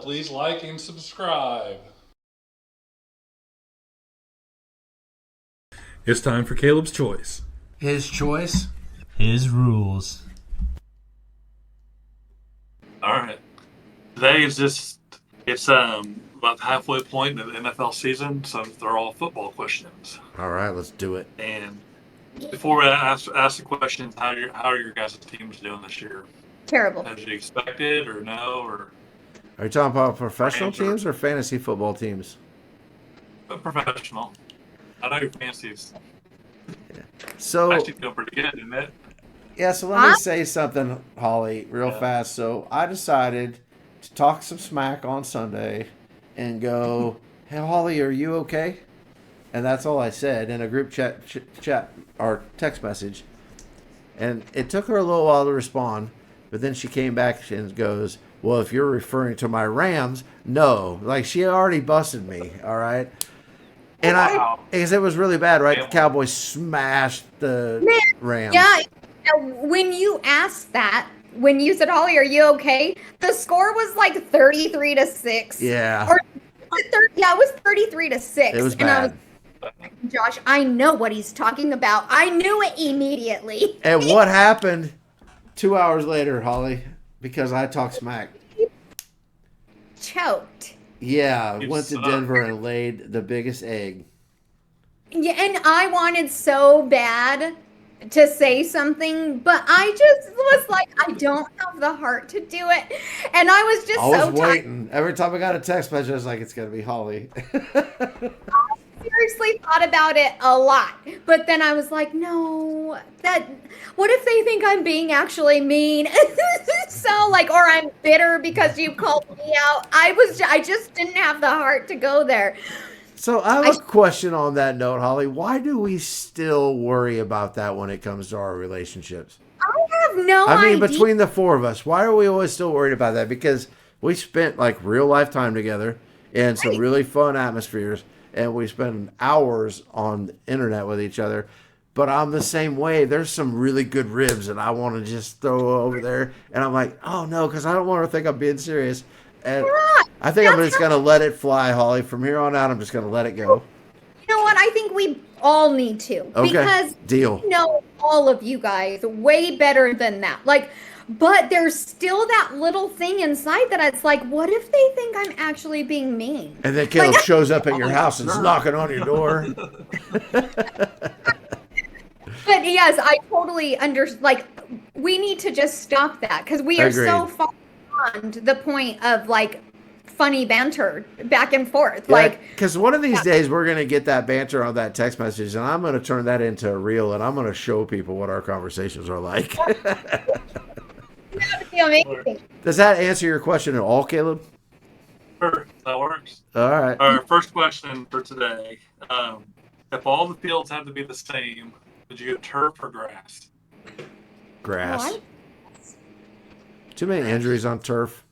please like and subscribe. It's time for Caleb's Choice. His choice. His rules. All right. Today is it's about the halfway point of the NFL season, so they're all football questions. All right, let's do it. And before we ask the questions, how are your guys' teams doing this year? Terrible. As you expected, or no, or Are you talking about professional teams or fantasy football teams? professional? I know your fancies So, actually feel pretty good, isn't it? yeah, so let me say something, Holly, real fast. So I decided to talk some smack on Sunday and go, hey, Holly, are you okay? And that's all I said in a group chat or text message. And it took her a little while to respond, but then she came back and goes, well, if you're referring to my Rams, no. Like, she already busted me, all right? And because it was really bad, right? The Cowboys smashed the Rams. Yeah, when you asked that, when you said, Holly, are you okay? The score was like 33-6. Yeah. Or yeah, it was 33-6. It was and I bad. was, Josh, I know what he's talking about. I knew it immediately. And what happened 2 hours later, Holly? Because I talked smack. Choked. Yeah, You went to suck. Denver and laid the biggest egg. Yeah, and I wanted so bad to say something, but I just was like, I don't have the heart to do it. And I was just I was so tired. waiting. Every time I got a text message, I was like, it's going to be Holly. Seriously thought about it a lot, but then I was like, no, what if they think I'm being actually mean? So like, or I'm bitter because you called me out. I just didn't have the heart to go there. So I have a question on that note, Holly. Why do we still worry about that when it comes to our relationships? I have no I mean, idea. between the four of us, why are we always still worried about that? Because we spent like real life time together in some really fun atmospheres, and we spend hours on the internet with each other. But I'm the same way. There's some really good ribs that I want to just throw over there, and I'm like, oh no, because I don't want to think I'm being serious. And I think I'm just going to let it fly, Holly. From here on out, I'm just going to let it go. You know what? I think we all need to. Okay, Because deal. I know all of you guys way better than that. Like, but there's still that little thing inside that it's like, what if they think I'm actually being mean? And then Caleb shows up at your house and is knocking on your door. But yes, I totally like, we need to just stop that because we are so Agreed. far beyond the point of like funny banter back and forth. Yeah, Like, because one of these days we're going to get that banter on that text message, and I'm going to turn that into a reel, and I'm going to show people what our conversations are like. that would be amazing. Does that answer your question at all, Caleb? Sure, that works. All right. Our first question for today: if all the fields had to be the same, would you get turf or grass? Grass. Too many injuries on turf.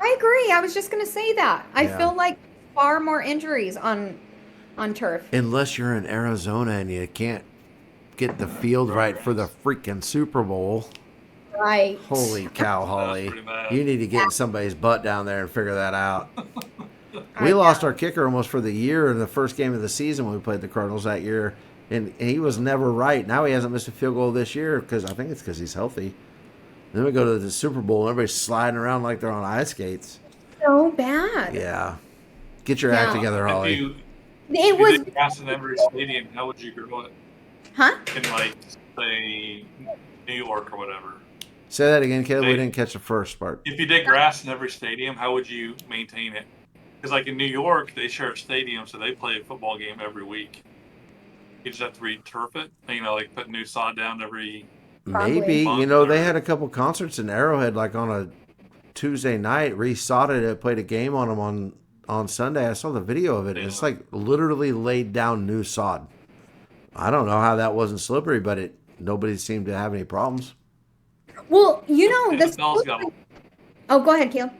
I agree. I was just going to say that. I Yeah. feel like far more injuries on turf. Unless you're in Arizona and you can't get the field right for the freaking Super Bowl. Right. Holy cow, Holly. pretty bad. You need to get in somebody's butt down there and figure that out. We lost our kicker almost for the year in the first game of the season when we played the Cardinals that year. And he was never right. Now he hasn't missed a field goal this year because I think it's because he's healthy. Then we go to the Super Bowl and everybody's sliding around like they're on ice skates. So bad. Yeah. Get your act Yeah. together, If Holly. you It did was, grass in every stadium, how would you grow it? huh? In like say New York or whatever. Say that again, Caleb. We didn't catch the first part. If you did grass in every stadium, how would you maintain it? Because like in New York, they share a stadium, so they play a football game every week. You just have to re-turf it. You know, like put new sod down every. Maybe. Probably. You know, they had a couple concerts in Arrowhead like on a Tuesday night, resodded it, played a game on them on Sunday. I saw the video of it. It's like literally laid down new sod. I don't know how that wasn't slippery, but nobody seemed to have any problems. Well, you know, this. NFL's got. Oh, go ahead, Keel.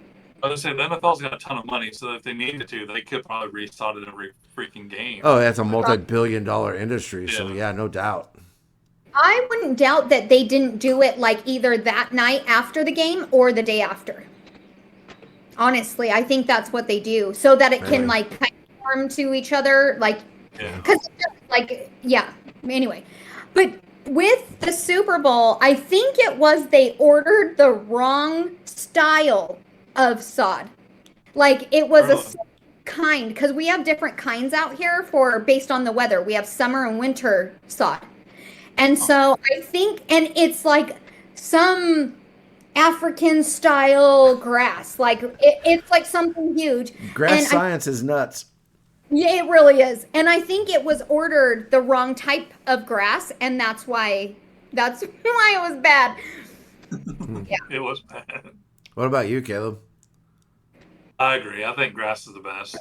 I was gonna say the NFL's got a ton of money, so if they needed to, they could probably resod it every freaking game. Oh, that's a multi-billion-dollar industry, so Yeah. yeah, no doubt. I wouldn't doubt that they didn't do it like either that night after the game or the day after. Honestly, I think that's what they do so that it can Really? like conform to each other, like Yeah. because like yeah. Anyway, but with the Super Bowl, I think it was they ordered the wrong style of sod. Like it was a Really? certain kind because we have different kinds out here for based on the weather. We have summer and winter sod. And so I think, and it's like some African style grass. Like it's like something huge. Grass And I, science is nuts. yeah, it really is. And I think it was ordered the wrong type of grass, and that's why it was bad. It was bad. What about you, Caleb? I agree. I think grass is the best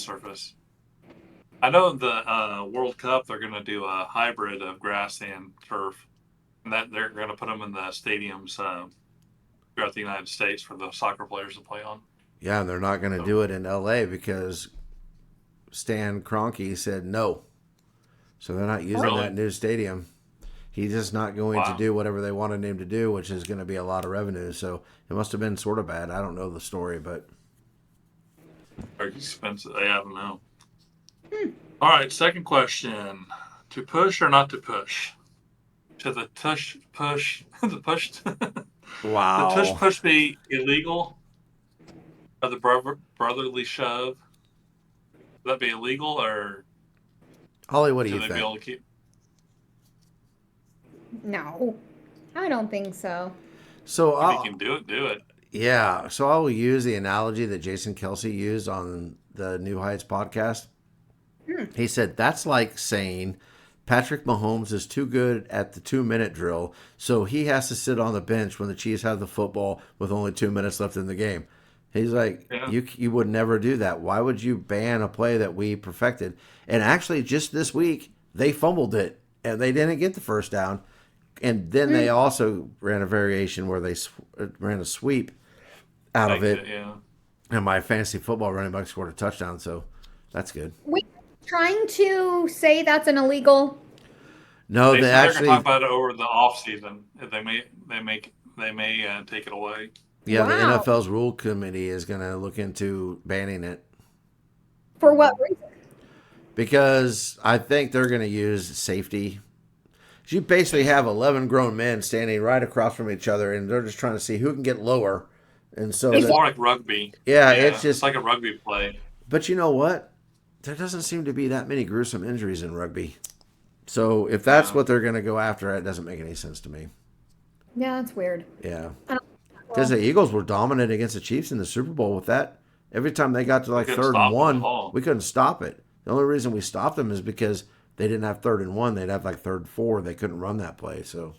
surface. I know in the World Cup they're going to do a hybrid of grass and turf, and that they're going to put them in the stadiums throughout the United States for the soccer players to play on. Yeah, and they're not going to do it in L.A. because Stan Kroenke said no. So they're not using Really? that new stadium. He's just not going to Wow. do whatever they wanted him to do, which is going to be a lot of revenue. So it must have been sort of bad. I don't know the story, but Very expensive. I don't know. All right, second question: to push or not to push? Should the tush push the push the tush wow. push be illegal? Or the brotherly shove? Would that be illegal, or Holly, what do should you they be think? able to keep? No, I don't think so. So If you can do it, do it. yeah, so I will use the analogy that Jason Kelsey used on the New Heights podcast. He said that's like saying Patrick Mahomes is too good at the 2-minute drill, so he has to sit on the bench when the Chiefs have the football with only 2 minutes left in the game. He's like, Yeah. you would never do that. Why would you ban a play that we perfected? And actually, just this week, they fumbled it and they didn't get the first down. And then they also ran a variation where they ran a sweep out of Makes it, yeah. and my fantasy football running back scored a touchdown. So that's good. We trying to say that's an illegal. No, They they said they're going to actually, talk about it over the off season. If they may take it away. yeah, the Wow. NFL's rule committee is going to look into banning it For what reason? because I think they're going to use safety. You basically have 11 grown men standing right across from each other, and they're just trying to see who can get lower. And so, It's more like rugby. yeah, it's just like a rugby play. But you know what? There doesn't seem to be that many gruesome injuries in rugby. So if that's Yeah. what they're going to go after, it doesn't make any sense to me. Yeah, that's weird. Yeah. I don't- Because the Eagles were dominant against the Chiefs in the Super Bowl with that. Every time they got to like couldn't third stop and them one, at all. we couldn't stop it. The only reason we stopped them is because they didn't have third and one. They'd have like third and 4. They couldn't run that play. So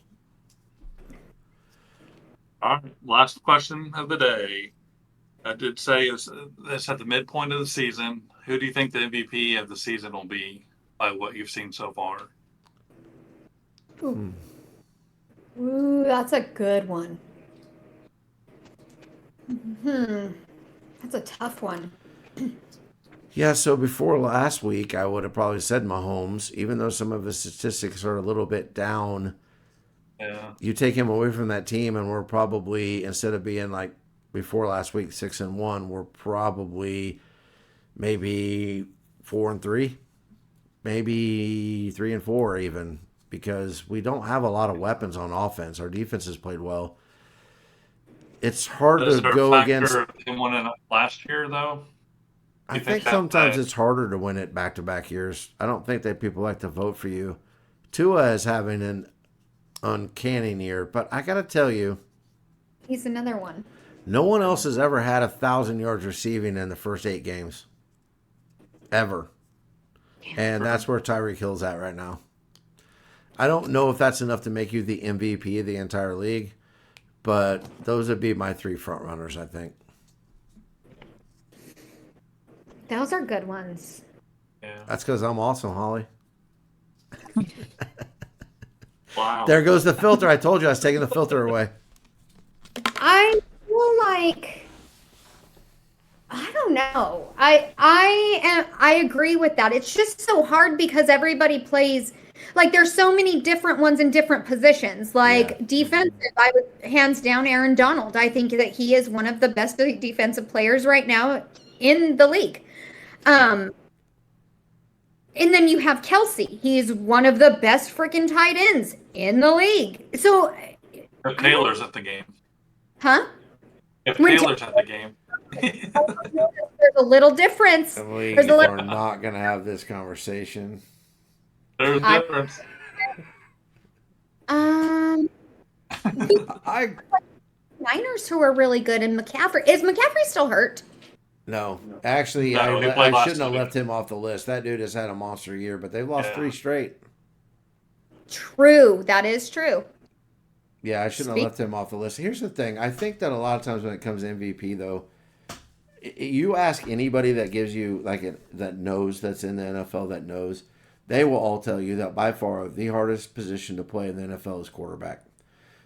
All right, last question of the day. I did say it's at the midpoint of the season. Who do you think the MVP of the season will be by what you've seen so far? Ooh, that's a good one. That's a tough one. yeah, so before last week, I would have probably said Mahomes, even though some of his statistics are a little bit down. Yeah, You take him away from that team, and we're probably, instead of being like before last week 6-1, we're probably maybe 4-3, maybe 3-4 even, because we don't have a lot of weapons on offense. Our defense has played well. It's hard is to there a go factor against. of him winning last year though? I You think think sometimes that- it's harder to win it back-to-back years. I don't think that people like to vote for you. Tua is having an uncanny year, but I got to tell you, He's another one. no one else has ever had 1,000 yards receiving in the first 8 games. Ever. And that's where Tyreek Hill's at right now. I don't know if that's enough to make you the MVP of the entire league, but those would be my 3 front runners, I think. Those are good ones. Yeah. That's because I'm awesome, Holly. Wow. There goes the filter. I told you I was taking the filter away. I feel like I don't know. I agree with that. It's just so hard because everybody plays like there's so many different ones in different positions. Like defensive, I would hands down Aaron Donald. I think that he is one of the best defensive players right now in the league. And then you have Kelsey. He's one of the best freaking tight ends in the league. So, If Taylor's at the game. huh? If When Taylor's at the game. There's a little difference. We There's a little. are not going to have this conversation. There's a difference. I Niners who are really good, and McCaffrey. Is McCaffrey still hurt? No, actually, No, he played I last shouldn't have week. left him off the list. That dude has had a monster year, but they've lost 3 straight. True, that is true. Yeah, I shouldn't have left him off the list. Here's the thing. I think that a lot of times when it comes to MVP, though, you ask anybody that gives you, that knows that's in the NFL that knows, they will all tell you that by far the hardest position to play in the NFL is quarterback.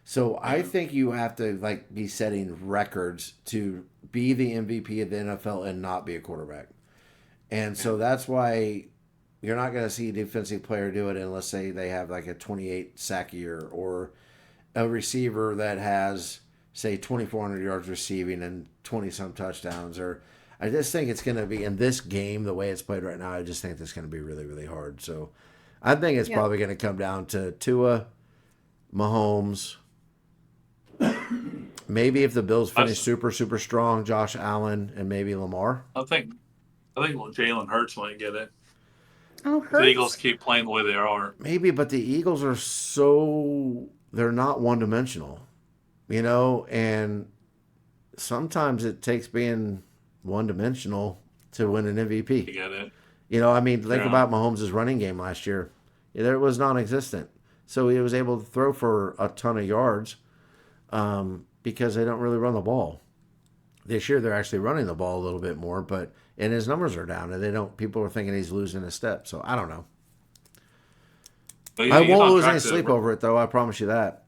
So I think you have to be setting records to be the MVP of the NFL and not be a quarterback. And so that's why you're not going to see a defensive player do it unless say they have like a 28 sack year or a receiver that has say 2,400 yards receiving and 20 some touchdowns. Or I just think it's going to be in this game the way it's played right now. I just think that's going to be really, really hard. So I think it's probably going to come down to Tua, Mahomes. Maybe if the Bills finish super, super strong, Josh Allen and maybe Lamar. I think Jalen Hurts might get it. Oh, The Hurts. Eagles keep playing the way they are. Maybe, but the Eagles are they're not one dimensional, and sometimes it takes being one dimensional to win an You MVP. get it. Think about Mahomes' running game last year. It was non-existent. So he was able to throw for a ton of yards because they don't really run the ball. This year they're actually running the ball a little bit more, and his numbers are down, and people are thinking he's losing a step. So I don't know. But I he's won't on lose track any to- sleep over it, though. I promise you that.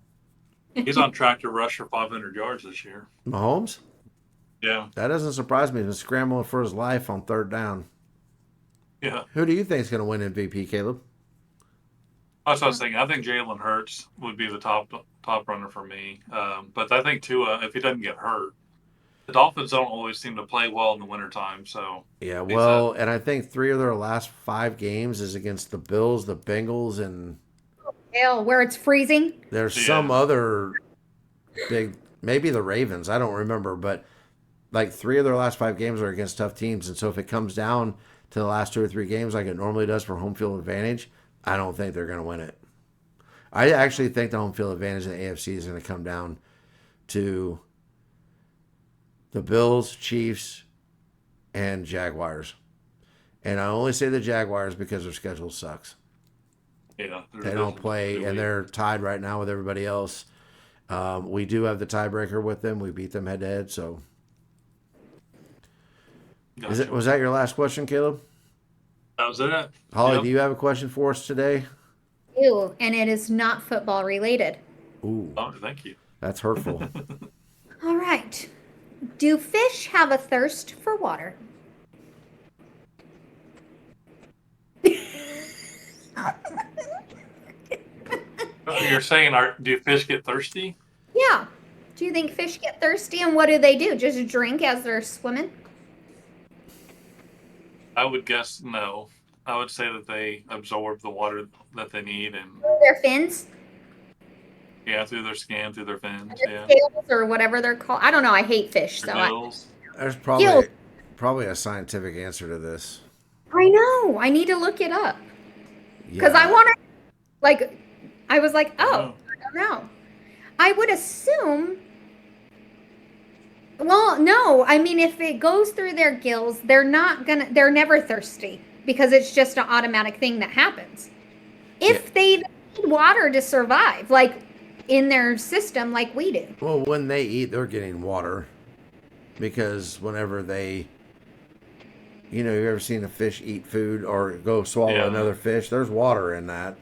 He's on track to rush for 500 yards this year. Mahomes? Yeah. That doesn't surprise me. He's been scrambling for his life on third down. Yeah. Who do you think is going to win MVP, Caleb? That's what I was thinking. I think Jalen Hurts would be the top runner for me. But I think Tua, if he doesn't get hurt, the Dolphins don't always seem to play well in the wintertime. So Yeah, well, and I think 3 of their last 5 games is against the Bills, the Bengals, and Hell, where it's freezing. there's some other big, maybe the Ravens. I don't remember, but 3 of their last 5 games are against tough teams. And so if it comes down to the last 2 or 3 games like it normally does for home field advantage, I don't think they're going to win it. I actually think the home field advantage in the AFC is going to come down to the Bills, Chiefs, and Jaguars. And I only say the Jaguars because their schedule sucks. yeah, They don't play, and they're tied right now with everybody else. We do have the tiebreaker with them. We beat them head to head. So, was that your last question, Caleb? That was it. Holly, Yep. do you have a question for us today? Ew, and it is not football related. Ooh, Oh, thank you. that's hurtful. All right. Do fish have a thirst for water? You're saying, do fish get thirsty? Yeah. Do you think fish get thirsty, and what do they do? Just drink as they're swimming? I would guess no. I would say that they absorb the water that they need, and Their fins? through their skin, through their fins, Their scales, or whatever they're called? I don't know. I hate fish, so their I gills. There's Gills. probably a scientific answer to this. know. I need to look it up. Because Yeah. I want to, I was like, Oh. I don't know. I would assume. Well, no. I mean, if it goes through their gills, they're they're never thirsty because it's just an automatic thing that happens. If they need water to survive, in their system, like we do. Well, when they eat, they're getting water because whenever they, you ever seen a fish eat food or go swallow another fish? There's water in that,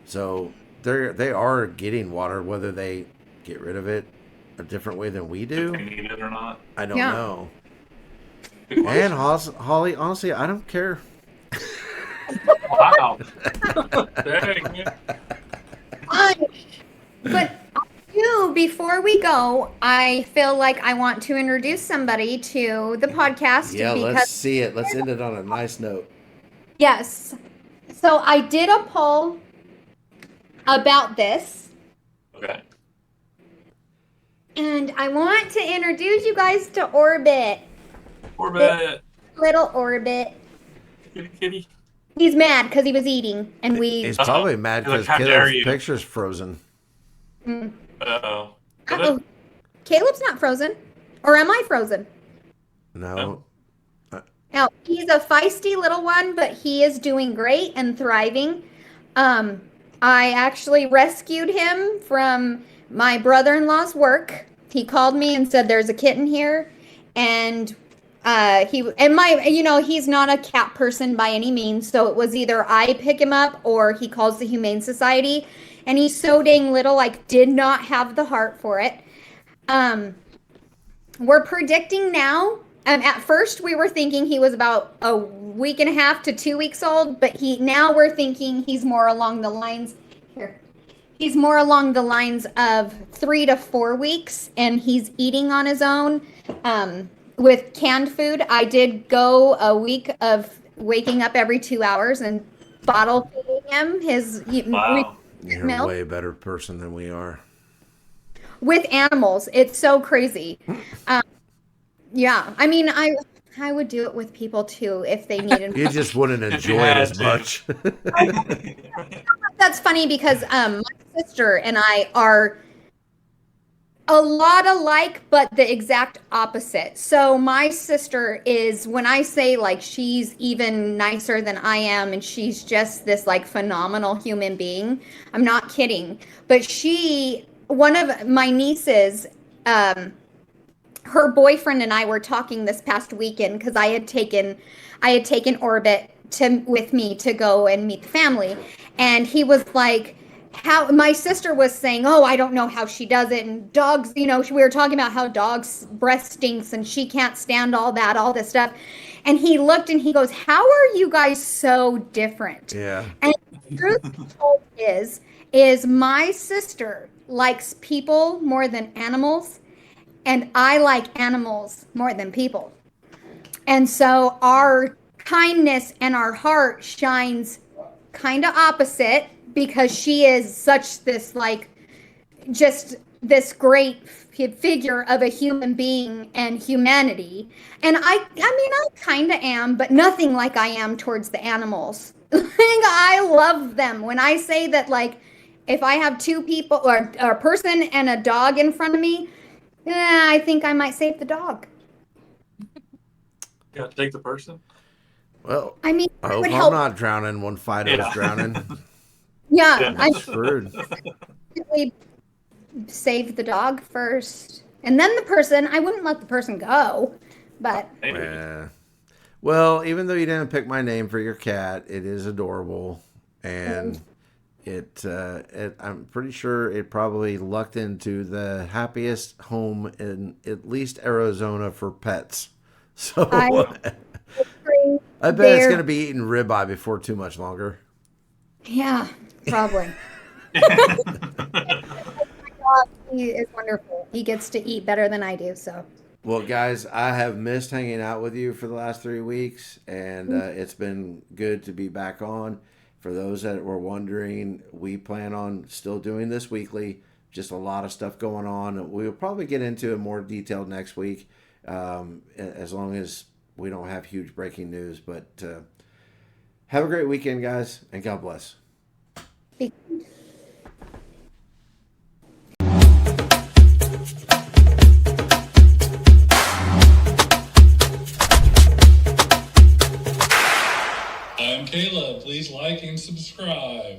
so they are getting water. Whether they get rid of it a different way than we If do, they need it or not. I don't Yeah. know. Good question. And Holly, honestly, I don't care. Wow. Dang, man. But before we go, I feel like I want to introduce somebody to the podcast Yeah, because let's see it. Let's end it on a nice note. yes. So I did a poll about this, Okay. and I want to introduce you guys to Orbit. Orbit. Little Orbit. Kitty, kitty. He's mad because he was eating, and we. He's probably mad because How dare Caleb's you. picture's frozen. Uh-oh. Uh-oh. Caleb's not frozen, or am I frozen? No. Now, he's a feisty little one, but he is doing great and thriving. I actually rescued him from my brother-in-law's work. He called me and said, "There's a kitten here," and he's not a cat person by any means, so it was either I pick him up or he calls the Humane Society, and he's so dang little, like, did not have the heart for it. We're predicting now. At first, we were thinking he was about a week and a half to 2 weeks old, but now we're thinking he's more along the lines. He's more along the lines of 3 to 4 weeks, and he's eating on his own with canned food. I did go a week of waking up every 2 hours and bottle feeding him his Wow. You're milk. a way better person than we are. With animals. It's so crazy. Yeah, I mean, I would do it with people too if they needed. You just wouldn't enjoy it had as to. much. That's funny because my sister and I are a lot alike, but the exact opposite. So my sister is, when I say like she's even nicer than I am, and she's just this like phenomenal human being. I'm not kidding. But one of my nieces, her boyfriend and I were talking this past weekend because I had taken Orbit with me to go and meet the family, and he was like, how my sister was saying, "Oh, I don't know how she does it," and dogs, we were talking about how dogs' breath stinks and she can't stand all this stuff, and he looked and he goes, "How are you guys so different?" Yeah. And the truth is my sister likes people more than animals, and I like animals more than people. And so our kindness and our heart shines kind of opposite, because she is such this, like, just this great figure of a human being and humanity. And I mean, I kind of am, but nothing like I am towards the animals. Like, I love them. When I say that, like, if I have two people or a person and a dog in front of me, I think I might save the dog. You gotta take the person. Well, I mean, I it hope would I'm help. not drowning when Fido's Yeah. drowning. Yeah, I Screwed. usually save the dog first, and then the person. I wouldn't let the person go, but Maybe. Yeah. Well, even though you didn't pick my name for your cat, it is adorable, and I'm pretty sure it probably lucked into the happiest home in at least Arizona for pets. So I I bet it's they're- going to be eating ribeye before too much longer. yeah, probably. He is wonderful. He gets to eat better than I do, so. Well, guys, I have missed hanging out with you for the last 3 weeks, and it's been good to be back on. For those that were wondering, we plan on still doing this weekly. Just a lot of stuff going on. We'll probably get into it more detail next week, as long as we don't have huge breaking news. But have a great weekend, guys, and God bless. I'm Caleb. Please like and subscribe.